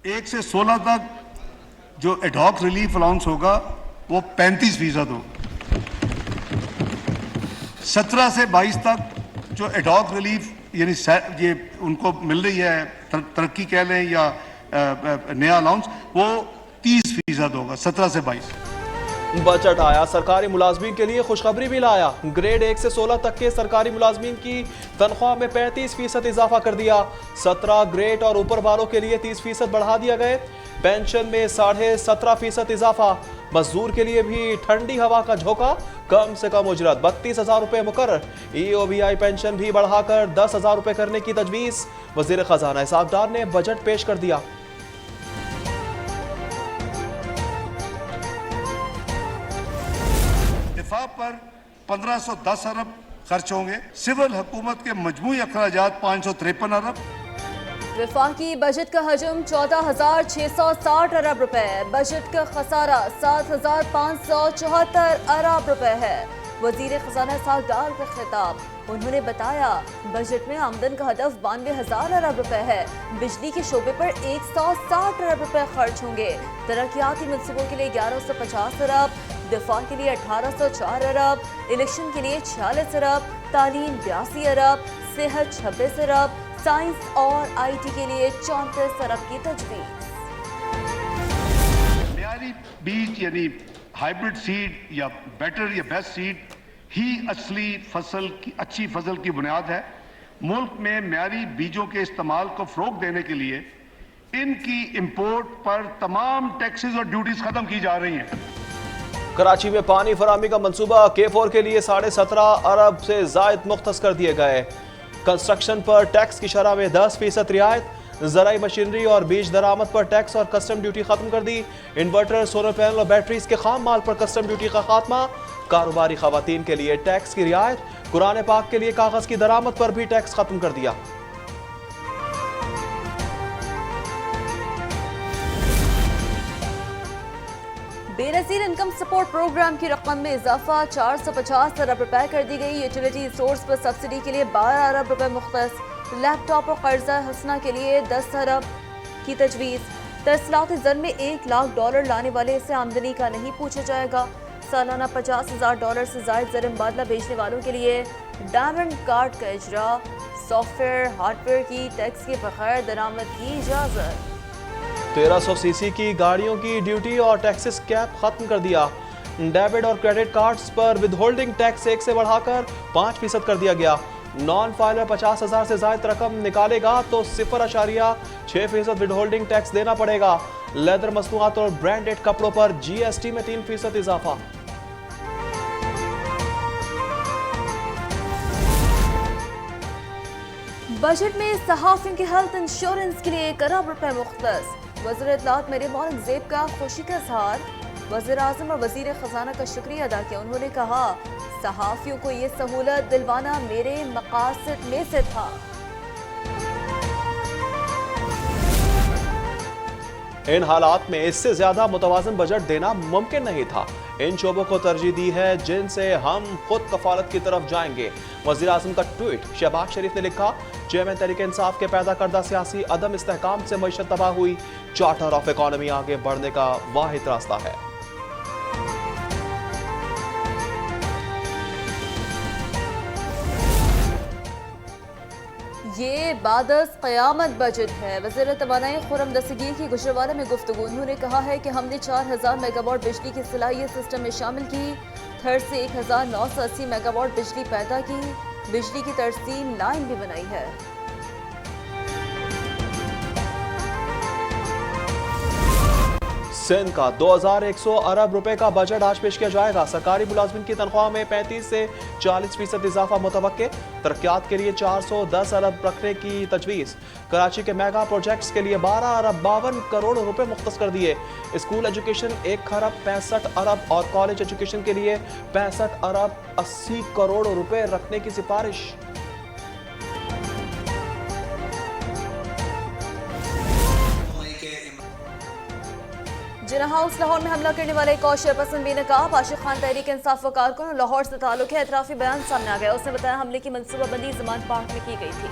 1 से 16 तक जो एडहॉक रिलीफ अलाउंस होगा वो 35% हो। 17 से 22 तक जो एडहॉक रिलीफ यानी ये उनको मिल रही है तरक्की कह लें या नया अलाउंस, वो 30% होगा 17 से 22। बजट आया, सरकारी मुलाजमीन के लिए खुशखबरी भी लाया। ग्रेड 1 से 16 तक के सरकारी मुलाजमीन की तनख्वाह में 35% इजाफा कर दिया। 17 ग्रेड और ऊपर वालों के लिए 30% बढ़ा दिया गए। पेंशन में 17.5% इजाफा। मजदूर के लिए भी ठंडी हवा का झोंका, कम से कम उजरत 32,000 रुपए मुकर्रर। EOBI पेंशन भी बढ़ाकर 10,000 रुपए करने की तजवीज़। वजीर खजाना इसहाक डार ने बजट पेश कर दिया। दिफा पर 1510 अरब खर्च होंगे। सिविल हुकूमत के मजमूई अखराजात 553 अरब। वफाकी बजट का हजम 14,660 अरब रुपए। बजट का खसारा 7,574 अरब रुपए है। वजीर खजाना इसहाक डार का खिताब। उन्होंने बताया बजट में आमदन का हदफ 92,000 अरब रुपए है। बिजली के शोबे पर 160 अरब रुपए खर्च होंगे। तरक्याती मनसूबों के लिए 1150 अरब, दिफा के लिए 1804 अरब, इलेक्शन के लिए 46 अरब, तालीम 82 अरब, सेहत 26 अरब, साइंस और IT के लिए 34 अरब की तजवीज़। मियारी बीज यानी हाइब्रिड सीड या बेटर या बेस्ट सीड ही असली फसल की अच्छी फसल की बुनियाद है। मुल्क में मियारी बीजों के इस्तेमाल को फ़रोग देने के लिए इनकी इंपोर्ट पर तमाम टैक्सेस और ड्यूटीज खत्म की जा रही हैं। कराची में पानी फराहमी का मंसूबा K4 के लिए 17.5 अरब से जायद मुख्तस कर दिए गए। कंस्ट्रक्शन पर टैक्स की शरह में 10% रियायत। ज़राई मशीनरी और बीज दरामद पर टैक्स और कस्टम ड्यूटी खत्म कर दी। इन्वर्टर, सोलर पैनल और बैटरीज के खाम माल पर कस्टम ड्यूटी का खात्मा। कारोबारी खवातीन के लिए टैक्स की रियायत। कुरान पाक के लिए कागज की दरामद पर भी टैक्स खत्म कर दिया। बेनज़ीर इनकम सपोर्ट प्रोग्राम की रकम में इजाफा 450 अरब रुपए कर दी गई। यूटिलिटी सोर्स पर सब्सिडी के लिए 12 अरब रुपए मुख्तस। लैपटॉप और कर्जा हसना के लिए 10 अरब की तजवीज़। तरसलात ज़र में $1,00,000 लाने वाले से आमदनी का नहीं पूछा जाएगा। सालाना $50,000 से ज़ायद ज़र मुबादला बेचने वालों के लिए डायमंड कार्ड का इजरा। सॉफ्टवेयर हार्डवेयर की टैक्स के बगैर दरामद की इजाज़त। 1300 सीसी की गाड़ियों की ड्यूटी और टैक्सेस कैप खत्म कर दिया। डेबिट और क्रेडिट कार्ड्स पर विदहोल्डिंग टैक्स 1 से बढ़ाकर 5% कर दिया गया। नॉन फाइलर 50,000 से ज्यादा रकम निकालेगा तो 0.6% विदहोल्डिंग टैक्स देना पड़ेगा। लेदर मसनूआत और ब्रांडेड कपड़ों पर GST में 3% इजाफा। बजट में सहाफियों के हेल्थ इंश्योरेंस के लिए 1 अरब रुपए मुख्तस। वज़ीर इत्तलात मेरे औरंगजेब का खुशी का इजहार। वज़ीर आज़म और वज़ीर खजाना का शुक्रिया अदा किया। उन्होंने कहा सहाफियों को ये सहूलत दिलवाना मेरे मकासद में से था। इन हालात में इससे ज्यादा मुतवाज़न बजट देना मुमकिन नहीं था। इन शोबों को तरजीह दी है जिनसे हम खुद कफालत की तरफ जाएंगे। वज़ीर आज़म का ट्वीट। शहबाज शरीफ ने लिखा चेयरमैन तहरीक इंसाफ के पैदा करदा सियासी अदम इस्तेहकाम से मईशत तबाह हुई। चार्टर ऑफ इकॉनमी आगे बढ़ने का वाहिद रास्ता है। ये बादस क़यामत बजट है। वज़ीर तवानाई खुर्रम दस्तगीर की गुजरावाला में गुफ्तगू। उन्होंने कहा है कि हमने 4000 मेगावाट बिजली की सलाहियत सिस्टम में शामिल की। थर्ड से 1980 मेगावाट बिजली पैदा की। बिजली की तरसीम लाइन भी बनाई है। सिंध का 2100 अरब रुपए का बजट आज पेश किया जाएगा। सरकारी मुलाजमिन की तनख्वाह में 35 से 40% इजाफा मुतवक्के। तरक्यात के लिए 410 अरब रखने की तजवीज़। कराची के मेगा प्रोजेक्ट्स के लिए 12 अरब 52 करोड़ रुपए मुख्तस कर दिए। स्कूल एजुकेशन 1 खरब 65 अरब और कॉलेज एजुकेशन के लिए 65 अरब 80 करोड़ रुपए रखने की सिफारिश। जिना हाउस लाहौर में हमला करने वाले एक और शेरपसंद बेनकाब आशिक खान तहरीक इंसाफ कारकुन लाहौर से ताल्लुक है। एतराफी बयान सामने आ गया। उसने बताया हमले की मनसूबाबंदी ज़मान पार्क में की गई थी।